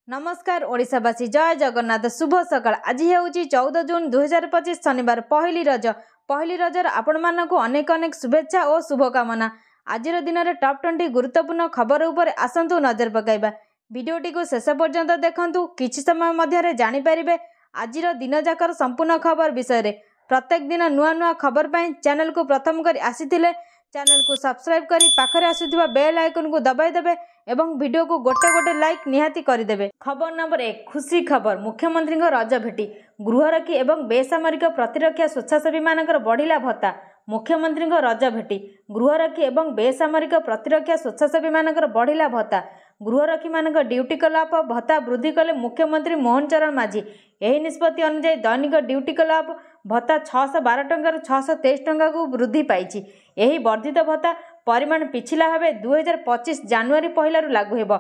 नमस्कार ओडिशावासी जय जगन्नाथ शुभ सकाळ। आज हेउची 14 जून 2025 शनिवार पहली रजर आपण मानकु अनेक अनेक शुभेच्छा और शुभकामना। आज दिन में टॉप 20 गुरुत्वपूर्ण खबर उपर आसंतु नजर पकाइबा। वीडियोटी को शेष पर्यंत देखंतु, किछि समय मध्य जानि परिबे आज दिन जाकर संपूर्ण खबर विषय। प्रत्येक दिन नुआ नुआ खबर पाई चैनल को प्रथम कर आसीथिले चैनल को सब्सक्राइब करी पाखरे आसुथिबा बेल आइकन को दबाई देबे एवं वीडियो को गोटे गोटे लाइक निहाती करिदेबे। खबर नंबर 1 खुशी खबर। मुख्यमंत्री रज भेटी गृहरक्षी एवं बेसामरिक प्रतिरक्षा स्वेच्छासेवी मानकर बढ़िला भत्ता। मुख्यमंत्री रज भेटी गृहरक्षी एवं बेसामरिक प्रतिरक्षा स्वेच्छासेवी मानकर बढ़िला भत्ता। गृहरक्षी मानक ड्यूटी कलाप भत्ता वृद्धि कले मुख्यमंत्री मोहन चरण माझी। यही निष्पत्ति अनुसार दैनिक ड्यूटी कलाप भत्ता 612 टंका 623 टंका को वृद्धि पाई। यही वर्धित भत्ता परिमाण पिछला भाव 2025 जनवरी 1 लागू हेब।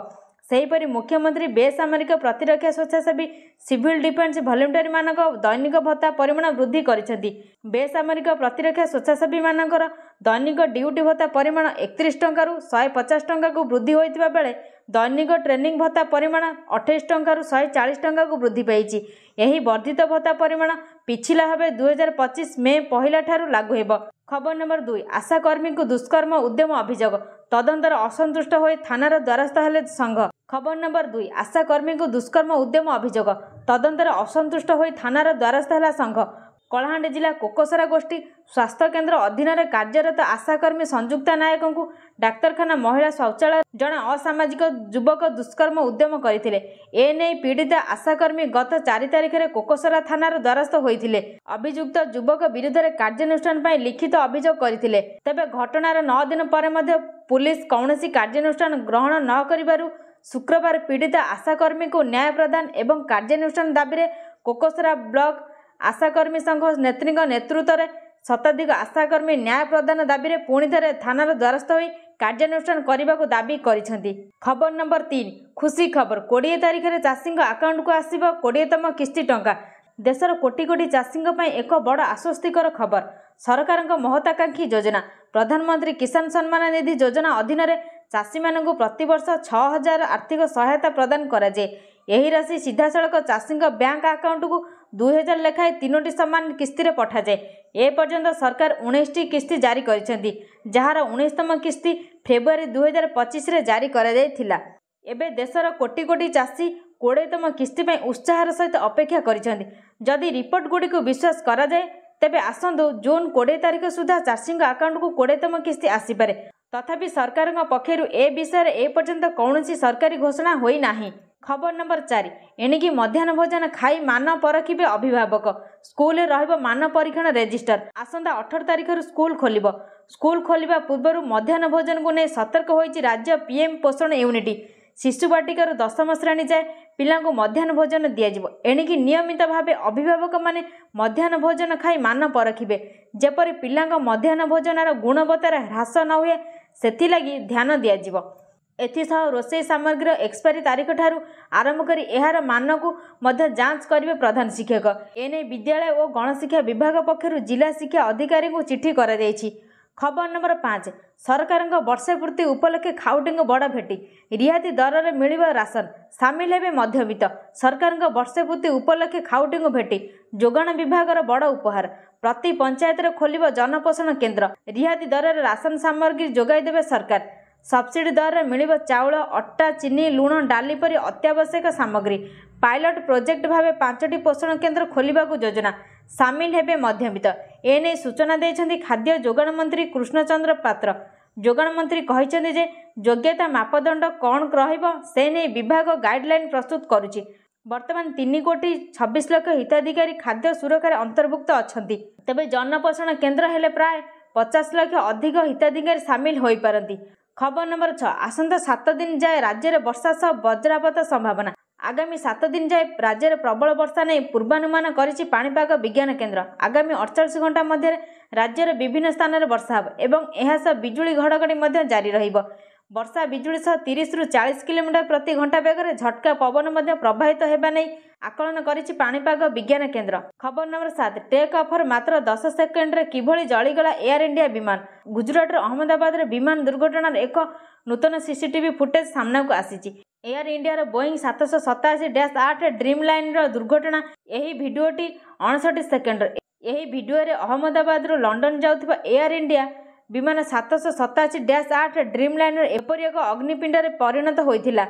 सेहीपरि मुख्यमंत्री बेसामरिक प्रतिरक्षा स्वेच्छासेवी सिविल डिफेन्स भलेंटियर मानक दैनिक भत्ता परिमाण वृद्धि करिसेंती। बेसामरिक प्रतिरक्षा स्वेच्छासेवी मानकर दैनिक ड्यूटी भत्ता परिमाण 31 टंका 150 टंका को वृद्धि होइतिबा बेले दैनिक ट्रेनिंग भत्ता परिमाण 28 टंका 140 टंका को वृद्धि पाई। यही वर्धित भत्ता परिमाण पिछला भाव 2025 मे 1 ठारू लागू हेब। खबर नंबर 2 आशाकर्मी को दुष्कर्म उद्यम अभियोग तदंतर असंतुष्ट हो थानार द्वारस्थ हेले संघ। खबर नंबर 2 आशाकर्मी को दुष्कर्म उद्यम अभियोग तदंतर असंतुष्ट हो थानार द्वारस्थ हेला संघ। कलाहांडी जिला कोकोसरा गोष्ठी स्वास्थ्य केन्द्र अधीन कार्यरत आशाकर्मी संयुक्ता नायक को डाक्तरखाना महिला शौचालय जड़े असामाजिक युवक दुष्कर्म उद्यम करते। एने पीड़िता आशाकर्मी गत 4 तारिख में कोकोसरा थानार द्वारस्थ होते। अभियुक्त युवक विरुद्ध कार्यानुष्ठान लिखित अभियोग करते। तेबे घटनार 9 दिन पर पुलिस कौनसी कार्यानुष्ठान ग्रहण न करिबारु शुक्रवार पीड़िता आशाकर्मी को न्याय प्रदान एवं कार्यानुष्ठान दाबी कोकोसरा ब्लॉक आशाकर्मी संघ नेत्री नेतृत्व में शताधिक आशाकर्मी न्याय प्रदान दाबी पुणी थे थानार द्वारस्थ हो कार्यानुष्ठान करने को दाबी करिसेंती। खबर नंबर 3 खुशी खबर। 20 तारिख में चाषी आकाउंट को आसिबो 20तम किस्ती टंका। देशर कोटी कोटी चाषी एक बड़ आश्वस्तिकर खबर। सरकार महत्वाकांक्षी योजना प्रधानमंत्री किसान सम्मान निधि योजना अधीन चाषी मानू प्रतिवर्ष 6000 आर्थिक सहायता प्रदान कराए। यही राशि सीधा सड़क चाषी बैंक अकाउंट को 2000 लेखाएं 3टी समान किस्ती पठा जाए। ए पर्यंत सरकार 19टी किस्ती जारी करिसेंती, जार 19तम किस्ती फेब्रुआरी 2025 रे जारी करा जायथिला। एबे देशर कोटी कोटी चाषी 20तम किस्ती पर उत्साहर सहित अपेक्षा करिसेंती। जदि रिपोर्ट गुडी को विश्वास करा जाए तेबे आसंतु जून 20 तारिख सुधा चाषी अकाउंट को 20तम किस्ती आसीपारे। तथापि सरकार पक्षर ए विषय ए पर्यंत कौनसी सरकारी घोषणा होई नाही। खबर नंबर 4 एणिकी मध्याह्न भोजन खाई मान परखिबे अभिभावक। स्कूल रहिबो मान परीक्षण रेजिस्टर। आसंता 18 तारिख स्कूल खोलिबो। स्कूल खोलिबा पूर्व मध्याह्न भोजन को नहीं सतर्क होइछि राज्य पीएम पोषण यूनिट। शिशु बाटिकार 10म श्रेणी जाए पिला मध्याह्न भोजन दियाजिबो। एणिकी नियमित भावे अभिभावक माने मध्याह्न भोजन खाई मान परखिबे जेपरि पिलांग मध्याह्न भोजनार गुणवत्तार ह्रास न हुए सेथिलागि ध्यान दियाजिबो। एथिसह रोषेई सामग्री एक्सपायरी तारीख ठारू आरंभ करी एहार मान को मध्य जांच करिवे प्रधान शिक्षक। एने विद्यालय और गणशिक्षा विभाग पक्षरु जिला शिक्षा अधिकारी को चिठी करा जायछि। खबर नंबर 5 सरकार वर्षे पूर्ति उपलक्षे खाउटी बड़ भेटी रिहाती दर में मिल राशन सामिल हेबे मध्यवित्त। सरकार वर्षे पूर्ति उपलक्षे खाउटी भेटी जोगाण विभाग बड़ उपहार। प्रति पंचायत खोलिबो जनपोषण केन्द्र। रिहाती दर में राशन सामग्री जोगाई देबे सरकार। सब्सिडी दर में मिल चाउल अटा चीनी लुण डाली परी अत्यावश्यक सामग्री। पायलट प्रोजेक्ट भाव 5टी पोषण केन्द्र खोलिबा को योजना सामिल हेबे मध्यवित्त। एने सूचना देइछन्ति खाद्य जोगाण मंत्री कृष्णचंद्र पात्र। जोगाण मंत्री कहिसेंति जे योग्यता मापदंड कौन रहिबो से नै विभाग गाइडलाइन प्रस्तुत करुछि। वर्तमान 3 कोटी 26 लाख हिताधिकारी खाद्य सुरक्षा अंतर्भुक्त अछंती। तेबे जनपोषण केन्द्र हेले प्राय 50 लाख अधिक हिताधिकारी सामिल होई पारंती। खबर नंबर 6 आसंता 7 दिन जाए राज्य में वर्षा सह वज्रपात संभावना। आगामी 7 दिन जाए राज्य में प्रबल वर्षा नहीं पूर्वानुमान करिछि पाणीपाग विज्ञान केन्द्र। आगामी 48 घंटा मध्य राज्यर विभिन्न स्थान में वर्षा हो एवं एहासह बिजुली घड़घड़ी मध्य जारी रहिबो। वर्षा बिजुली सह 30 रु 40 किलोमीटर प्रति घंटा बेगर झटका पवन मध्य प्रभावित हेबा नहीं आकलन करिछि पाणीपाग विज्ञान केन्द्र। खबर नंबर 7 टेक ऑफर मात्र 10 सेकेंड रे किभଳି जळीगला एयर इंडिया विमान। गुजरात अहमदाबाद रे विमान दुर्घटनार एक नूतन सीसीटीवी फुटेज सामना को आसीछि। Air India Boeing 787-8 Dreamliner दुर्घटना। यही भिडियोटी 59 सेकेंड। यही भिडियो अहमदाबाद लंडन जाउथिबा एयर इंडिया विमान 787-8 ड्रीम लाइनर एपरी एक अग्निपिंडे परिणत होइथिला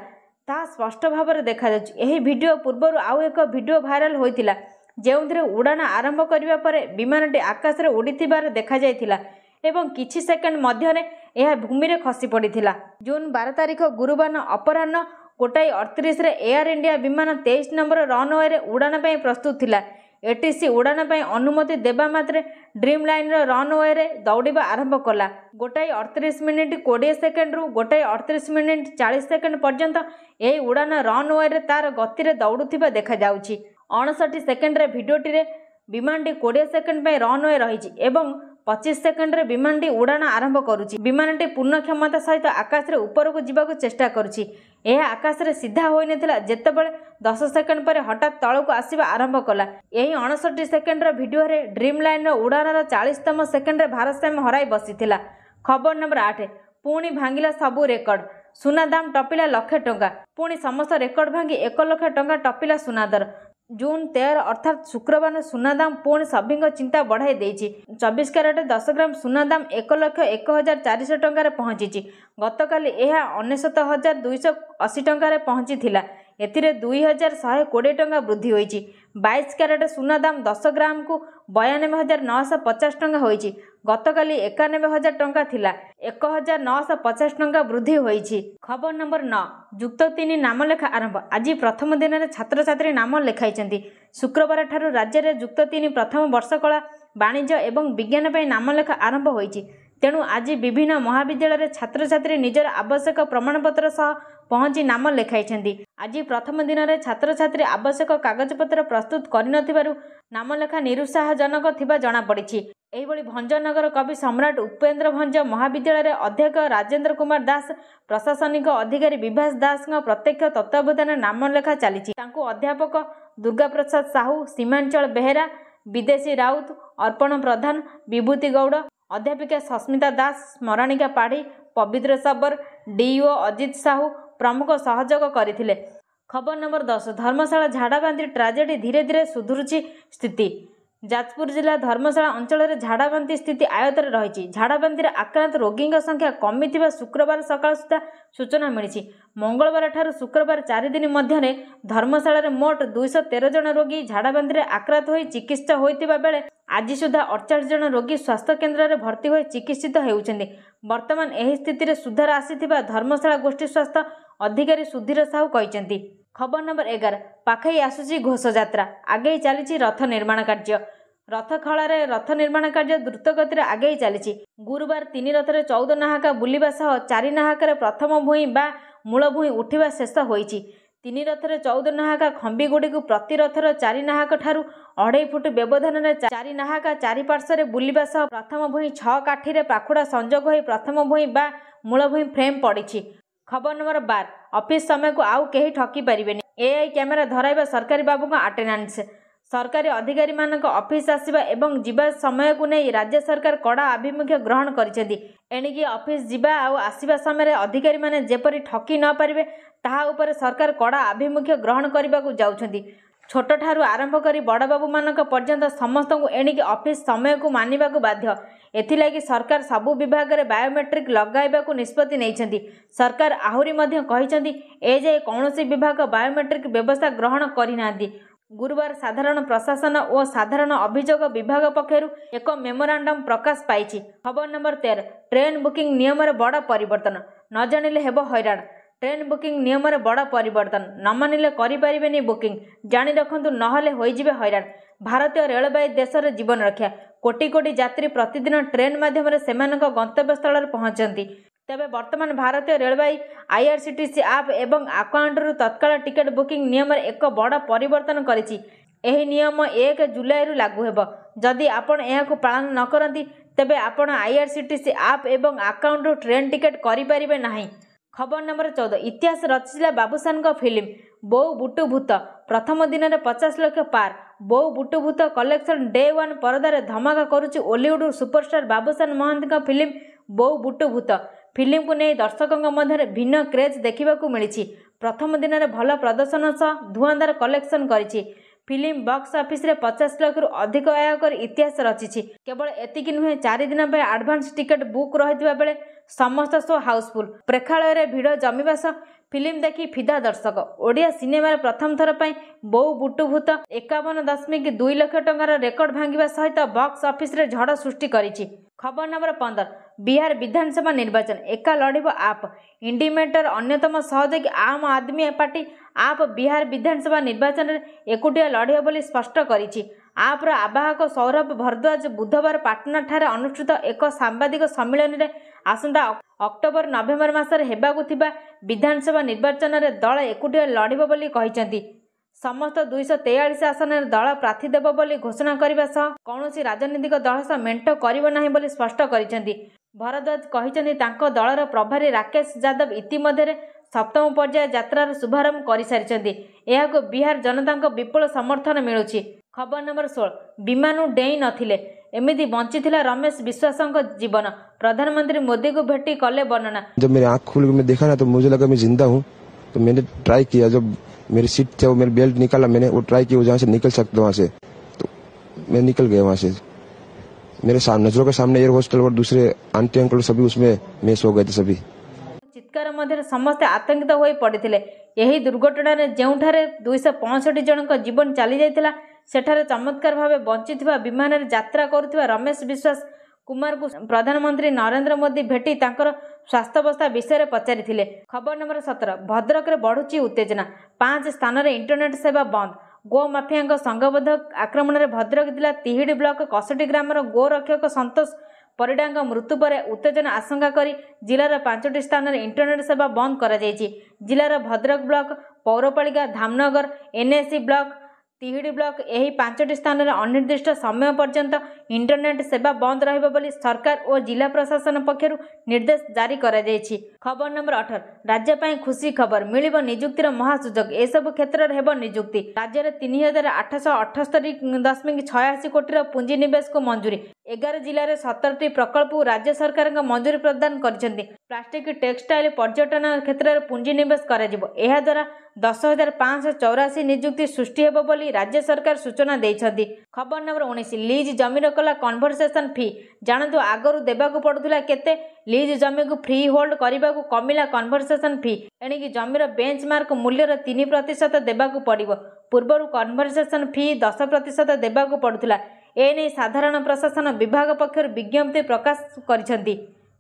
ता स्पष्ट भाव में देखा जाउछि। यही भिडियो पूर्व आउ एक भिडियो भाइराल होइथिला जेउथिरे उड़ान आरंभ करिबा परे विमानटी आकाश में उड़ीथिबार देखा जाइथिला एवं किछि सेकेंड मध्यरे यह भूमि रे खसी पड़िथिला। जून 12 तारिख गुरुवार अपराह्न 1:38 एयर इंडिया विमान 23 नंबर रनवे रे उड़ान ପାଇଁ प्रस्तुत थिला। एटीसी उड़ान ପାଇଁ अनुमति देबा मात्रे ड्रीम लाइनर रनवे रे दौड़िबा आरंभ कला। 1:38 मिनिट 20 सेकेंड रु 1:38 मिनिट 40 सेकेंड पर्यंत यही उड़ान रनवे रे तार गति रे दौड़ुथिबा देखा जाउछि। 59 सेकेंड रे भिडियोटी रे विमानटी 20 सेकेंड ପାଇଁ रनवे रहिछि एवं 25 सेकेंड रे विमानटी उड़ान आरंभ करुछि। विमानटी पूर्ण क्षमता सहित आकाश रे ऊपर को जीवाकु चेष्टा करुछि। यह आकाश रे सीधा होई नथिला जेतेबेले 10 सेकेंड पर हठात तळକୁ आसीबा आरंभ कला। यही 59 सेकेंड रे भिडियो रे ड्रीम लाइनर उड़ानर 40तम सेकेंड रे भारसाम्य हराई बसिथिला। खबर नंबर 8 पुणी भांगिला सबु रेकर्ड। सुना दाम टपिला लाख टंका। पुणी समस्त रेकर्ड भांगी 1 लाख टंका टपिला सुना दर। जून 13 अर्थात शुक्रवार सुना दाम पुणी सभी चिंता बढ़ाई देछि। 24 कैरेट 10 ग्राम सुना दाम 1,01,400 टंकार पहुंची। गतकाली यह 99,280 टंकार पहुंची थिला। एथिरे 2,120 टंका वृद्धि होइछि। 22 कैरेट सुना दाम 10 ग्राम को 92,950 टंका होइछि। गतकाली 91,000 टंका थिला। 1,950 टंका वृद्धि होइछि। खबर नंबर 9 जुक्त 3 नामलेखा आरंभ। आज प्रथम दिन में छात्र छात्री नाम लेखाइछन्ति। शुक्रवार ठारू राज्य में जुक्त 3 प्रथम वर्ष कला वाणिज्य एवं विज्ञान पर नामलेखा आरंभ होइछि। तेणु आज विभिन्न महाविद्यालय छात्र छात्री निजर आवश्यक प्रमाणपत्र सह पहुंची नाम लेखाइछन्ति। आज प्रथम दिन में छात्र छात्री आवश्यक कागजपत्र प्रस्तुत करिनथिबारु नामलेखा निरुत्साहजनक थिबा जणा पड़िछि। एहिभଳି भंजनगर कवि सम्राट उपेन्द्र भंज महाविद्यालय अध्यक्ष राजेंद्र कुमार दास प्रशासनिक अधिकारी विभास दास प्रत्यक्ष तत्वावधान नामलेखा चली। अध्यापक दुर्गा प्रसाद साहू, सीमांचल बेहेरा, विदेशी राउत, अर्पण प्रधान, विभूति गौड़, अध्यापिका सस्मिता दास, स्मरणिका पाढ़ी, पवित्र सबर, डीओ अजित साहू प्रमुख सहयोग करथिले। खबर नंबर 10 धर्मशाला झाड़ाबांती ट्राजेडी धीरे धीरे सुधुरुची स्थिति। जाजपुर जिला धर्मशाला अंचल में झाड़ाबांती स्थिति आयतर रही। झाड़ाबांती आक्रांत रोगी संख्या कमी शुक्रवार सकाळ सुधा सूचना मिली। मंगलवार ठारू शुक्रवार 4 दिन मध्य धर्मशाला मोट 213 जन रोगी झाड़ाबांती आक्रांत हो चिकित्सा होता बेले आज सुधा 48 जन रोगी स्वास्थ्य केन्द्र में भर्ती हो चिकित्सित होउछन्ति। वर्तमान एही स्थिति सुधार आसीथिबा धर्मशाला गोष्ठी स्वास्थ्य अधिकारी सुधीर साहू कहते। खबर नंबर 11 पाखई आसुची घोष यात्रा आगे चली रथ निर्माण कार्य। रथखलार रथ निर्माण कार्य द्रुत गति आगे चली। गुरुवार 3 रथरे 14 नाहाका बुलिबा सह 4 नाहाकर प्रथम भूई बा मूल भूई उठिबा शेष होइछि। 3 रथरे 14 नाहाका खंबीगुड़ी को प्रति रथर 4 नाहाक ठारू 2.5 फुट व्यवधान 4 नाहाका 4 पार्श्व बुलिबा सह प्रथम भूई 6 काठी पाखुड़ा संजोग हो प्रथम भूई बा मूल भूई फ्रेम पड़ी। खबर नंबर 12 ऑफिस समय को आउ कहीं ठकी पारिबेनी। एआई कैमेरा धराइबा सरकारी बाबू अटेंडेंस। सरकारी अधिकारी मानक ऑफिस आसिबा एवं जीवा समय को नहीं राज्य सरकार कड़ा आभिमुख्य ग्रहण करिसेंती। एणिकी ऑफिस जीवा आउ आसिबा समय अधिकारी माने जेपरी ठकी न पारिबे ताहा उपर सरकार कड़ा आभिमुख्य ग्रहण करने को जाउछंती। छोट ठारू आरंभ करी बड़ बाबू मानक पर्यंत समस्त को एणिकी ऑफिस समय को मानिबा को बाध्य। एथिलागि सरकार सबु विभाग में बायोमेट्रिक लगाइबा को निष्पत्ति नैछंती। सरकार आहुरी मध्य कहिसंती एजाए कौनसी विभाग बायोमेट्रिक व्यवस्था ग्रहण करिनांती। गुरुवार साधारण प्रशासन और साधारण अभियोग विभाग पक्षरु एक मेमोरांडम प्रकाश पाइछि। खबर नंबर 13 ट्रेन बुकिंग नियम रे बड़ परिवर्तन। न जानिले हेबो हैरान। ट्रेन बुकिंग नियम रे बड़ परिवर्तन। न मानिले करि परिबेनी बुकिंग। जानि रखंतु नहले होई जिवे हैरान। भारतीय रेलवे देशर जीवन रक्षा। कोटी कोटी यात्री प्रतिदिन ट्रेन माध्यम सेमानक गंतव्य स्थल पहुंचती। तेबे वर्तमान भारतीय रेलवे आईआरसीटीसी आप एवं अकाउंट तत्काल टिकेट बुकिंग नियम एक बड़ परिवर्तन करिछि। एही नियम 1 जुलाई रु लागू हेबो। जदि आपण एहाकु पालन न करंती तेबे आपण आईआरसीटीसी आप एवं अकाउंट ट्रेन टिकेट करि परिबे नाही। खबर नंबर 14 इतिहास रचिला बाबूसान को फिल्म बो बुटु भूत। प्रथम दिन में 50 लाख पार। बो बुटु भूत कलेक्शन डे 1 परदार धमाका करुछि ओलीवुड सुपरस्टार बाबूसान महांती फिल्म बो बुटु भूत। फिल्म को नहीं दर्शकों मध्य भिन्न क्रेज देखा मिली। प्रथम दिन में भल प्रदर्शन सह धुआंधार कलेक्शन करिछि। फिल्म बॉक्स ऑफिस रे 50 लाख रु अधिक आय कर इतिहास रचिछि। केवल एतिकी नुहे 4 दिन पे एडवांस टिकट बुक रहितबा बेले समस्त शो हाउसफुल। प्रेक्षालय रे भिड़ जमिबा सह फिल्म देखि फिदा दर्शक। ओडिया सिनेमा प्रथम थर पर बहु बुटु भूत 51.2 लाख टंकार रेकर्ड भांगिबा सहित बॉक्स ऑफिस रे झड़ सृष्टि करिछि। खबर नंबर 15 बिहार विधानसभा निर्वाचन एका लड़ब आप। इंडिमेटर अन्यतम सहयोगी आम आदमी पार्टी आप बिहार विधानसभा निर्वाचन में एकुटिया लड़े बोली स्पष्ट करिछि। आप्र आवाहक सौरभ भरद्वाज बुधवार पाटना ठारे अनुष्ठित एक सांबादिक सम्मेलन में आसंता अक्टोबर नवेम्बर मासरे हेबाकु थिबा विधानसभा निर्वाचन में दल एकुटिया लड़ब बोली कहिसेंति। समस्त 243 आसन में दल प्रार्थी देव बोली घोषणा करने सह कौनसी राजनीतिक दल सह मेंट करिबो नाही बोली स्पष्ट करिसेंति। भरद्वाज कहिसेंति तांको दलर प्रभारी राकेश यादव इतिमध्य सप्तम पर्याय यात्रार शुभारंभ कर सारी। यह बिहार जनता विपुल समर्थन मिलुछि। खबर नंबर 16 विमान डेई नथिले एमिति बंचिथिला रमेश विश्वास जीवन। प्रधानमंत्री मोदी को भेटी कले वर्णना। जब मेरी आंख खुल मैं देखा ना तो मुझे लगा मैं जिंदा हूँ। तो मैंने ट्राई किया, जब मेरी सीट थे वो मेरी बेल्ट निकाला, मैंने वो ट्राई किया जहाँ से निकल सकता वहाँ से, तो मैं निकल गया वहाँ से। मेरे सामने नजरों के सामने एयर होस्टल और दूसरे आंटी अंकल सभी उसमें मेस हो गए थे सभी। चित्कार मध्य समस्ते आतंकित हो पड़ते। यही दुर्घटना जोठारे 265 जन जीवन चली जाता सेठारे चमत्कार भाव बंची विमान यात्रा करुवा रमेश विश्वास कुमार को प्रधानमंत्री नरेंद्र मोदी भेटी तांकर स्वास्थ्यावस्था विषय पचारि। खबर नंबर 17 भद्रक में बढ़ुची उत्तेजना 5 स्थान में इंटरनेट सेवा बंद। गो माफिया संघबद्ध आक्रमण में भद्रक जिला तिहिडी ब्लॉक कसटी ग्रामर गो रक्षक संतोष परिडा मृत्यु पर उत्तेजना आशंका करी जिलार 5टी स्थान में इंटरनेट सेवा बंद करा जायछि। जिलार भद्रक ब्लॉक पौरपालिका Dhamnagar NAC block Tihidi block यही 5टी स्थान में अनिर्दिष्ट समय पर्यंत इंटरनेट सेवा बंद रहिबो बोली सरकार और जिला प्रशासन पक्षरु निर्देश जारी करा जायछि। खबर नंबर 18 राज्य पाई खुशी खबर मिलिबो नियुक्तिर महासुजोग। एसबु क्षेत्र में हेबो नियुक्ति। राज्य में 3888.86 कोटी पुंजी निवेश को मंजूरी। 11 जिले 17टी प्रकल्प राज्य सरकार मंजूरी प्रदान करिसेंति। प्लास्टिक टेक्सटाइल पर्यटन क्षेत्र में पुंजी निवेश करा एहा द्वारा 10,584 नियुक्ति सृष्टि हेबो बोली राज्य सरकार सूचना देइछन्ति। खबर नंबर 19 लीज जमीर कला कन्वर्सेशन फी। जानतु आगरु देबाकू पड़ुथिला केते, लीज जमी को फ्री होल्ड करबाकू कमिला कन्वर्सेशन फी। एणिकी जमीर बेंचमार्क मूल्यर 3% देबाकू पड़िबो। पूर्वरु कन्वर्सेशन फी 10% देबाकू पड़ुथिला। एने साधारण प्रशासन विभाग पक्षर विज्ञप्ति प्रकाश करिसेंति।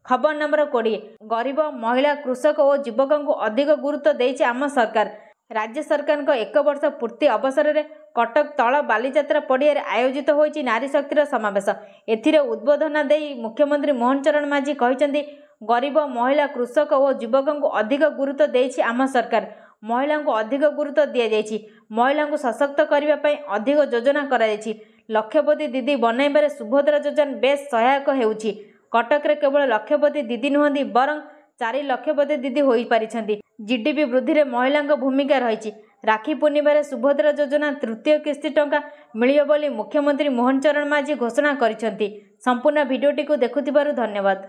खबर नंबर 20 गरीब महिला कृषक और युवकों को अधिक गुरुत्व देइछि आम सरकार। राज्य सरकार को 1 वर्ष पूर्ति अवसर में कटक तल बालीजात्रा पड़िया आयोजित होइछि नारी शक्तिर समावेश। एथिरे उद्बोधन देई मुख्यमंत्री मोहन चरण माझी कहिसेंति गरीब महिला कृषक और युवकों को अधिक गुरुत्व देइछि आम सरकार। महिला को अधिक गुरुत्व दि जाइछि। महिला को सशक्त करने पर अधिक योजना कराइछि। लक्षपति दीदी बनैबारे सुभद्रा योजना बेस सहायक हेउछि। कटक रे केवल लक्षपति दीदी नुहंती बरं 4 लक्षपति दीदी होई पारिछन्ति। जीडीपी वृद्धि रे महिला भूमिका रही। राखी पूर्णिमा सुभद्रा योजना तृतीय किस्ती टंका मिलियो बोली मुख्यमंत्री मोहन चरण माझी घोषणा करिसेंति। संपूर्ण भिडियोटी को देखुथिबारु धन्यवाद।